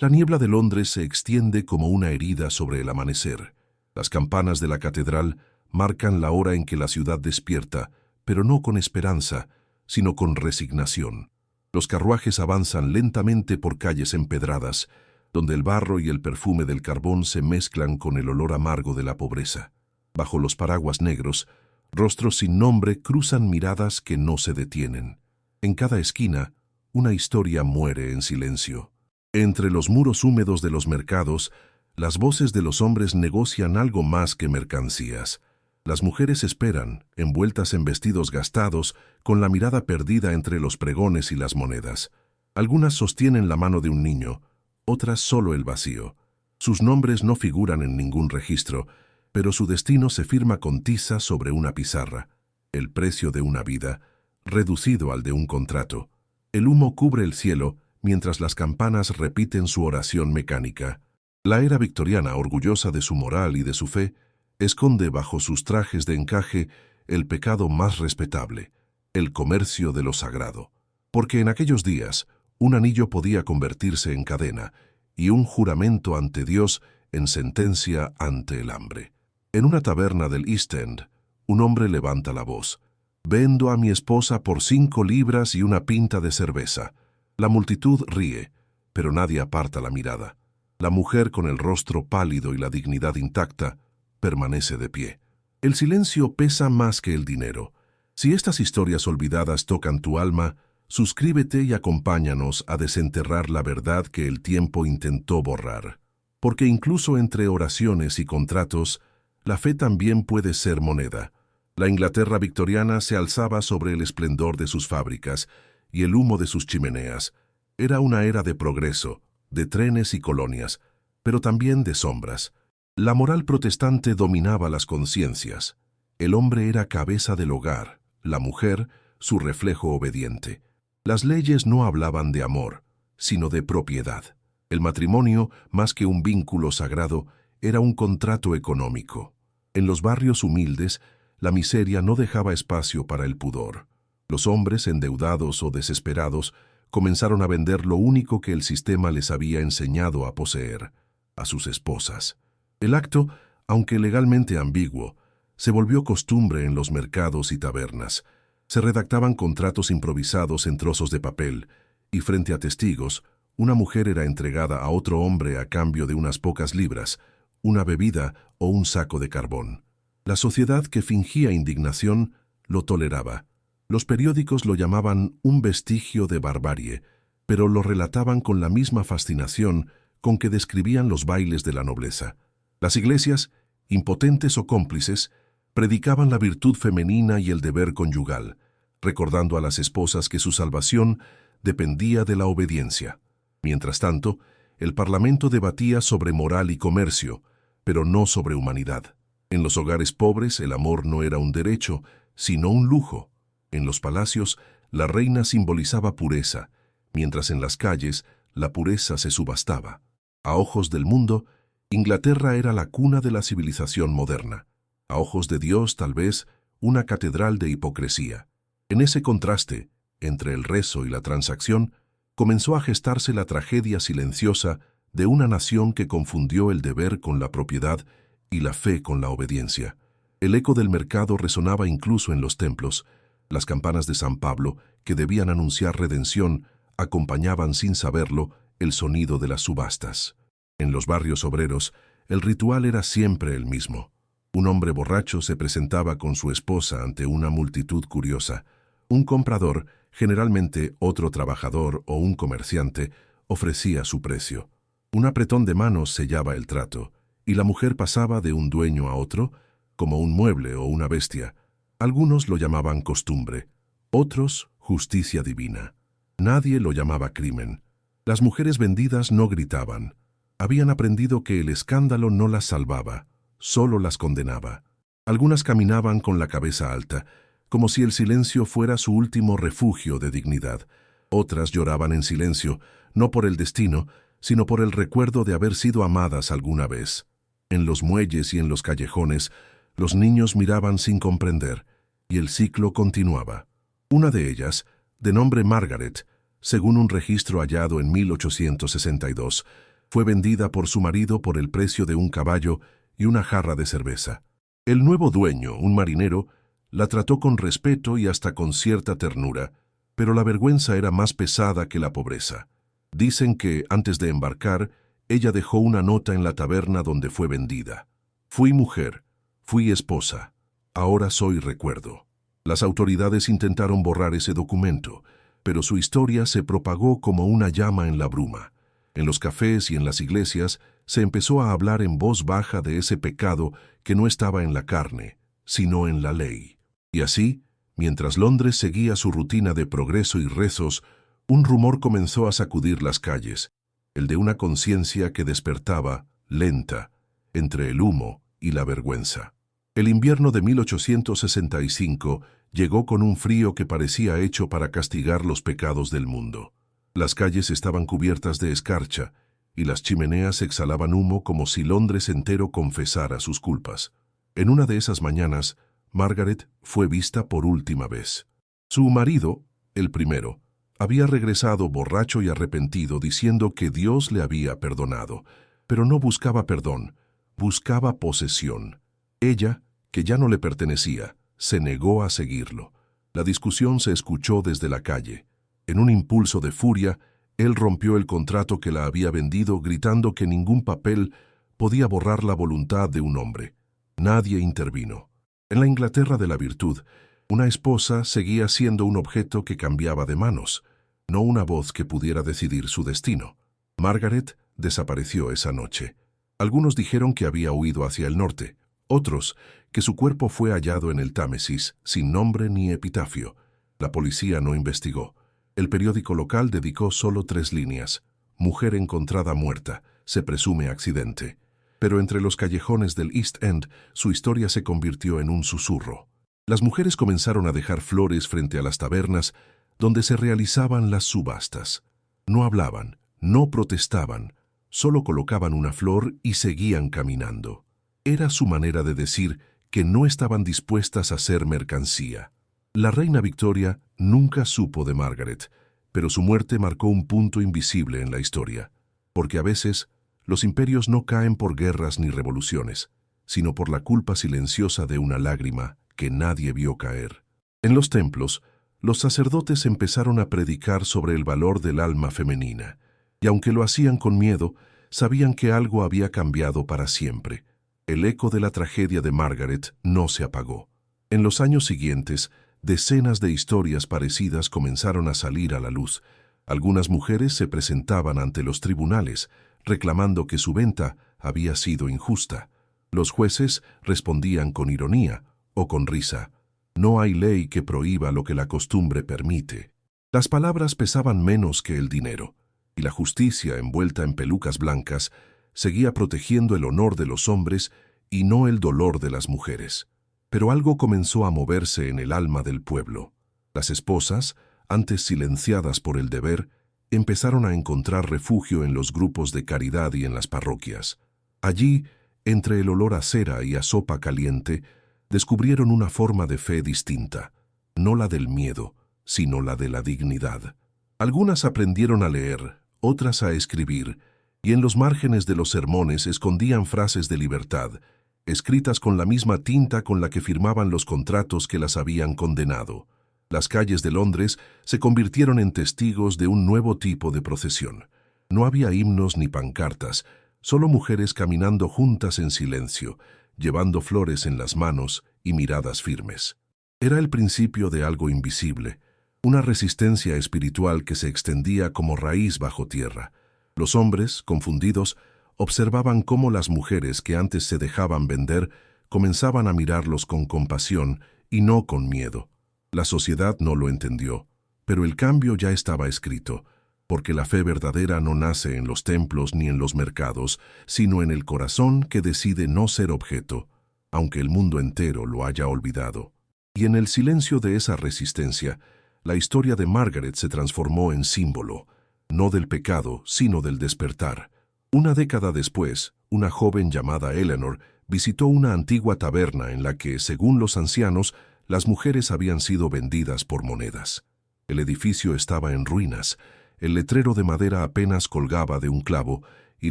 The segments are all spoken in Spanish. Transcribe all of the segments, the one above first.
La niebla de Londres se extiende como una herida sobre el amanecer. Las campanas de la catedral marcan la hora en que la ciudad despierta, pero no con esperanza, sino con resignación. Los carruajes avanzan lentamente por calles empedradas, donde el barro y el perfume del carbón se mezclan con el olor amargo de la pobreza. Bajo los paraguas negros, rostros sin nombre cruzan miradas que no se detienen. En cada esquina, una historia muere en silencio. Entre los muros húmedos de los mercados, las voces de los hombres negocian algo más que mercancías. Las mujeres esperan, envueltas en vestidos gastados, con la mirada perdida entre los pregones y las monedas. Algunas sostienen la mano de un niño, otras solo el vacío. Sus nombres no figuran en ningún registro, pero su destino se firma con tiza sobre una pizarra. El precio de una vida, reducido al de un contrato. El humo cubre el cielo, mientras las campanas repiten su oración mecánica. La era victoriana, orgullosa de su moral y de su fe, esconde bajo sus trajes de encaje el pecado más respetable, el comercio de lo sagrado. Porque en aquellos días, un anillo podía convertirse en cadena y un juramento ante Dios en sentencia ante el hambre. En una taberna del East End, un hombre levanta la voz. «Vendo a mi esposa por 5 libras y una pinta de cerveza». La multitud ríe, pero nadie aparta la mirada. La mujer, con el rostro pálido y la dignidad intacta, permanece de pie. El silencio pesa más que el dinero. Si estas historias olvidadas tocan tu alma, suscríbete y acompáñanos a desenterrar la verdad que el tiempo intentó borrar. Porque incluso entre oraciones y contratos, la fe también puede ser moneda. La Inglaterra victoriana se alzaba sobre el esplendor de sus fábricas y el humo de sus chimeneas. Era una era de progreso, de trenes y colonias, pero también de sombras. La moral protestante dominaba las conciencias. El hombre era cabeza del hogar, la mujer, su reflejo obediente. Las leyes no hablaban de amor, sino de propiedad. El matrimonio, más que un vínculo sagrado, era un contrato económico. En los barrios humildes, la miseria no dejaba espacio para el pudor. Los hombres, endeudados o desesperados, comenzaron a vender lo único que el sistema les había enseñado a poseer, a sus esposas. El acto, aunque legalmente ambiguo, se volvió costumbre en los mercados y tabernas. Se redactaban contratos improvisados en trozos de papel, y frente a testigos, una mujer era entregada a otro hombre a cambio de unas pocas libras, una bebida o un saco de carbón. La sociedad, que fingía indignación, lo toleraba. Los periódicos lo llamaban un vestigio de barbarie, pero lo relataban con la misma fascinación con que describían los bailes de la nobleza. Las iglesias, impotentes o cómplices, predicaban la virtud femenina y el deber conyugal, recordando a las esposas que su salvación dependía de la obediencia. Mientras tanto, el Parlamento debatía sobre moral y comercio, pero no sobre humanidad. En los hogares pobres el amor no era un derecho, sino un lujo. En los palacios la reina simbolizaba pureza, mientras en las calles la pureza se subastaba. A ojos del mundo, Inglaterra era la cuna de la civilización moderna. A ojos de Dios, tal vez, una catedral de hipocresía. En ese contraste, entre el rezo y la transacción, comenzó a gestarse la tragedia silenciosa de una nación que confundió el deber con la propiedad y la fe con la obediencia. El eco del mercado resonaba incluso en los templos. Las campanas de San Pablo, que debían anunciar redención, acompañaban sin saberlo el sonido de las subastas. En los barrios obreros, el ritual era siempre el mismo. Un hombre borracho se presentaba con su esposa ante una multitud curiosa. Un comprador, generalmente otro trabajador o un comerciante, ofrecía su precio. Un apretón de manos sellaba el trato, y la mujer pasaba de un dueño a otro, como un mueble o una bestia. Algunos lo llamaban costumbre, otros justicia divina. Nadie lo llamaba crimen. Las mujeres vendidas no gritaban. Habían aprendido que el escándalo no las salvaba, solo las condenaba. Algunas caminaban con la cabeza alta, como si el silencio fuera su último refugio de dignidad. Otras lloraban en silencio, no por el destino, sino por el recuerdo de haber sido amadas alguna vez. En los muelles y en los callejones, los niños miraban sin comprender, y el ciclo continuaba. Una de ellas, de nombre Margaret, según un registro hallado en 1862, Fue vendida por su marido por el precio de un caballo y una jarra de cerveza. El nuevo dueño, un marinero, la trató con respeto y hasta con cierta ternura, pero la vergüenza era más pesada que la pobreza. Dicen que, antes de embarcar, ella dejó una nota en la taberna donde fue vendida. Fui mujer, fui esposa, ahora soy recuerdo. Las autoridades intentaron borrar ese documento, pero su historia se propagó como una llama en la bruma. En los cafés y en las iglesias se empezó a hablar en voz baja de ese pecado que no estaba en la carne, sino en la ley. Y así, mientras Londres seguía su rutina de progreso y rezos, un rumor comenzó a sacudir las calles, el de una conciencia que despertaba, lenta, entre el humo y la vergüenza. El invierno de 1865 llegó con un frío que parecía hecho para castigar los pecados del mundo. Las calles estaban cubiertas de escarcha y las chimeneas exhalaban humo como si Londres entero confesara sus culpas. En una de esas mañanas, Margaret fue vista por última vez. Su marido, el primero, había regresado borracho y arrepentido diciendo que Dios le había perdonado, pero no buscaba perdón, buscaba posesión. Ella, que ya no le pertenecía, se negó a seguirlo. La discusión se escuchó desde la calle. En un impulso de furia, él rompió el contrato que la había vendido, gritando que ningún papel podía borrar la voluntad de un hombre. Nadie intervino. En la Inglaterra de la virtud, una esposa seguía siendo un objeto que cambiaba de manos, no una voz que pudiera decidir su destino. Margaret desapareció esa noche. Algunos dijeron que había huido hacia el norte, otros que su cuerpo fue hallado en el Támesis, sin nombre ni epitafio. La policía no investigó. El periódico local dedicó solo 3 líneas. Mujer encontrada muerta, se presume accidente. Pero entre los callejones del East End, su historia se convirtió en un susurro. Las mujeres comenzaron a dejar flores frente a las tabernas donde se realizaban las subastas. No hablaban, no protestaban, solo colocaban una flor y seguían caminando. Era su manera de decir que no estaban dispuestas a ser mercancía. La reina Victoria nunca supo de Margaret, pero su muerte marcó un punto invisible en la historia, porque a veces los imperios no caen por guerras ni revoluciones, sino por la culpa silenciosa de una lágrima que nadie vio caer. En los templos, los sacerdotes empezaron a predicar sobre el valor del alma femenina, y aunque lo hacían con miedo, sabían que algo había cambiado para siempre. El eco de la tragedia de Margaret no se apagó. En los años siguientes, decenas de historias parecidas comenzaron a salir a la luz. Algunas mujeres se presentaban ante los tribunales, reclamando que su venta había sido injusta. Los jueces respondían con ironía o con risa. No hay ley que prohíba lo que la costumbre permite. Las palabras pesaban menos que el dinero, y la justicia, envuelta en pelucas blancas, seguía protegiendo el honor de los hombres y no el dolor de las mujeres. Pero algo comenzó a moverse en el alma del pueblo. Las esposas, antes silenciadas por el deber, empezaron a encontrar refugio en los grupos de caridad y en las parroquias. Allí, entre el olor a cera y a sopa caliente, descubrieron una forma de fe distinta, no la del miedo, sino la de la dignidad. Algunas aprendieron a leer, otras a escribir, y en los márgenes de los sermones escondían frases de libertad, escritas con la misma tinta con la que firmaban los contratos que las habían condenado. Las calles de Londres se convirtieron en testigos de un nuevo tipo de procesión. No había himnos ni pancartas, solo mujeres caminando juntas en silencio, llevando flores en las manos y miradas firmes. Era el principio de algo invisible, una resistencia espiritual que se extendía como raíz bajo tierra. Los hombres, confundidos, observaban cómo las mujeres que antes se dejaban vender comenzaban a mirarlos con compasión y no con miedo. La sociedad no lo entendió, pero el cambio ya estaba escrito, porque la fe verdadera no nace en los templos ni en los mercados, sino en el corazón que decide no ser objeto, aunque el mundo entero lo haya olvidado. Y en el silencio de esa resistencia, la historia de Margaret se transformó en símbolo, no del pecado, sino del despertar. Una década después, una joven llamada Eleanor visitó una antigua taberna en la que, según los ancianos, las mujeres habían sido vendidas por monedas. El edificio estaba en ruinas, el letrero de madera apenas colgaba de un clavo, y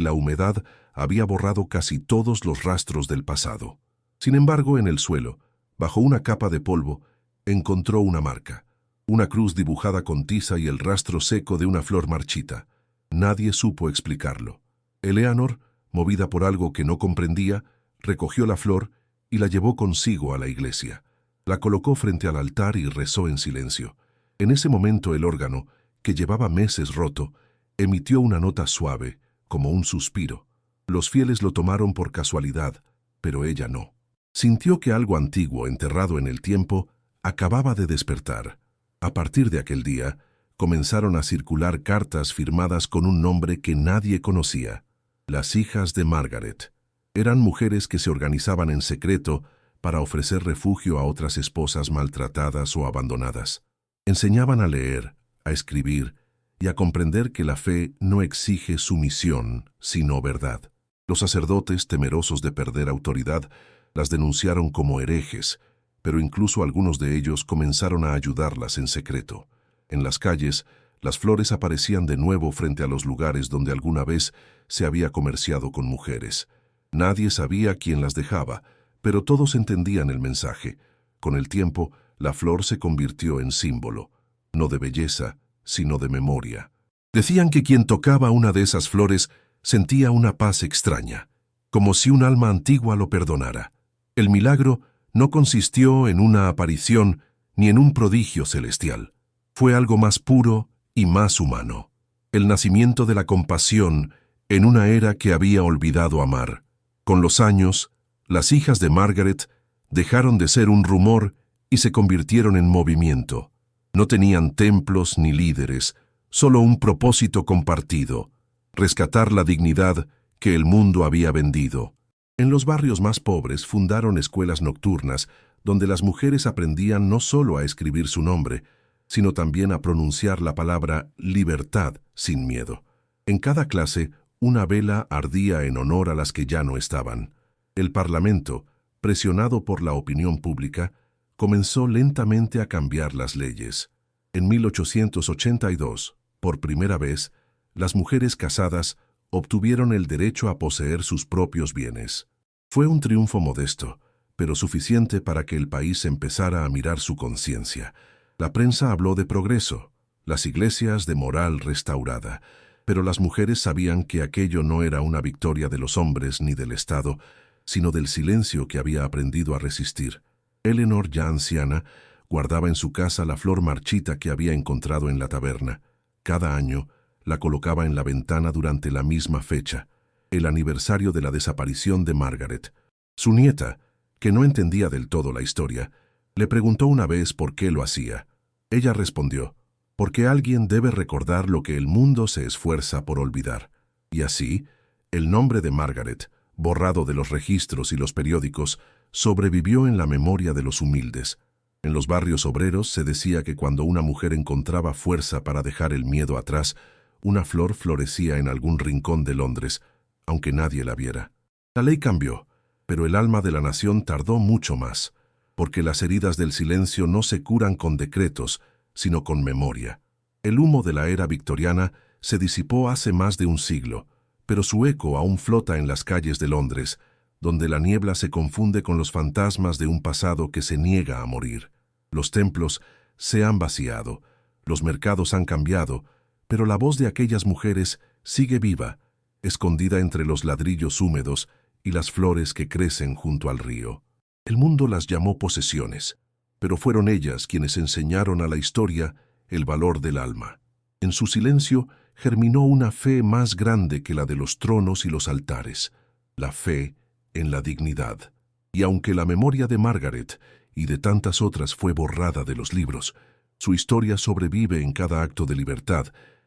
la humedad había borrado casi todos los rastros del pasado. Sin embargo, en el suelo, bajo una capa de polvo, encontró una marca, una cruz dibujada con tiza y el rastro seco de una flor marchita. Nadie supo explicarlo. Eleanor, movida por algo que no comprendía, recogió la flor y la llevó consigo a la iglesia. La colocó frente al altar y rezó en silencio. En ese momento el órgano, que llevaba meses roto, emitió una nota suave, como un suspiro. Los fieles lo tomaron por casualidad, pero ella no. Sintió que algo antiguo, enterrado en el tiempo, acababa de despertar. A partir de aquel día, comenzaron a circular cartas firmadas con un nombre que nadie conocía: las hijas de Margaret. Eran mujeres que se organizaban en secreto para ofrecer refugio a otras esposas maltratadas o abandonadas. Enseñaban a leer, a escribir y a comprender que la fe no exige sumisión, sino verdad. Los sacerdotes, temerosos de perder autoridad, las denunciaron como herejes, pero incluso algunos de ellos comenzaron a ayudarlas en secreto. En las calles, las flores aparecían de nuevo frente a los lugares donde alguna vez se había comerciado con mujeres. Nadie sabía quién las dejaba, pero todos entendían el mensaje. Con el tiempo, la flor se convirtió en símbolo, no de belleza, sino de memoria. Decían que quien tocaba una de esas flores sentía una paz extraña, como si un alma antigua lo perdonara. El milagro no consistió en una aparición ni en un prodigio celestial. Fue algo más puro y más humano. El nacimiento de la compasión en una era que había olvidado amar. Con los años, las hijas de Margaret dejaron de ser un rumor y se convirtieron en movimiento. No tenían templos ni líderes, solo un propósito compartido: rescatar la dignidad que el mundo había vendido. En los barrios más pobres fundaron escuelas nocturnas donde las mujeres aprendían no solo a escribir su nombre, sino también a pronunciar la palabra libertad sin miedo. En cada clase, una vela ardía en honor a las que ya no estaban. El Parlamento, presionado por la opinión pública, comenzó lentamente a cambiar las leyes. En 1882, por primera vez, las mujeres casadas obtuvieron el derecho a poseer sus propios bienes. Fue un triunfo modesto, pero suficiente para que el país empezara a mirar su conciencia. La prensa habló de progreso, las iglesias de moral restaurada, pero las mujeres sabían que aquello no era una victoria de los hombres ni del Estado, sino del silencio que había aprendido a resistir. Eleanor, ya anciana, guardaba en su casa la flor marchita que había encontrado en la taberna. Cada año la colocaba en la ventana durante la misma fecha, el aniversario de la desaparición de Margaret. Su nieta, que no entendía del todo la historia, le preguntó una vez por qué lo hacía. Ella respondió: porque alguien debe recordar lo que el mundo se esfuerza por olvidar. Y así, el nombre de Margaret, borrado de los registros y los periódicos, sobrevivió en la memoria de los humildes. En los barrios obreros se decía que cuando una mujer encontraba fuerza para dejar el miedo atrás, una flor florecía en algún rincón de Londres, aunque nadie la viera. La ley cambió, pero el alma de la nación tardó mucho más, porque las heridas del silencio no se curan con decretos, sino con memoria. El humo de la era victoriana se disipó hace más de un siglo, pero su eco aún flota en las calles de Londres, donde la niebla se confunde con los fantasmas de un pasado que se niega a morir. Los templos se han vaciado, los mercados han cambiado, pero la voz de aquellas mujeres sigue viva, escondida entre los ladrillos húmedos y las flores que crecen junto al río. El mundo las llamó posesiones, pero fueron ellas quienes enseñaron a la historia el valor del alma. En su silencio germinó una fe más grande que la de los tronos y los altares, la fe en la dignidad. Y aunque la memoria de Margaret y de tantas otras fue borrada de los libros, su historia sobrevive en cada acto de libertad,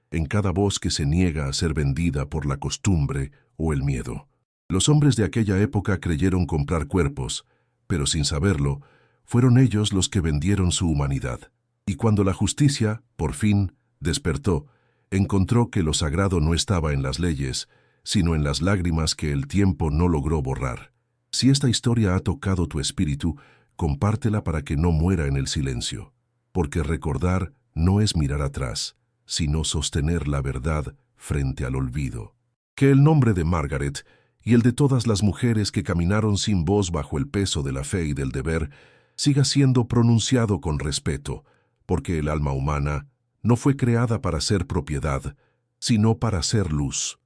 en cada voz que se niega a ser vendida por la costumbre o el miedo. Los hombres de aquella época creyeron comprar cuerpos, pero sin saberlo, fueron ellos los que vendieron su humanidad. Y cuando la justicia, por fin, despertó, encontró que lo sagrado no estaba en las leyes, sino en las lágrimas que el tiempo no logró borrar. Si esta historia ha tocado tu espíritu, compártela para que no muera en el silencio, porque recordar no es mirar atrás, sino sostener la verdad frente al olvido. Que el nombre de Margaret y el de todas las mujeres que caminaron sin voz bajo el peso de la fe y del deber siga siendo pronunciado con respeto, porque el alma humana no fue creada para ser propiedad, sino para ser luz.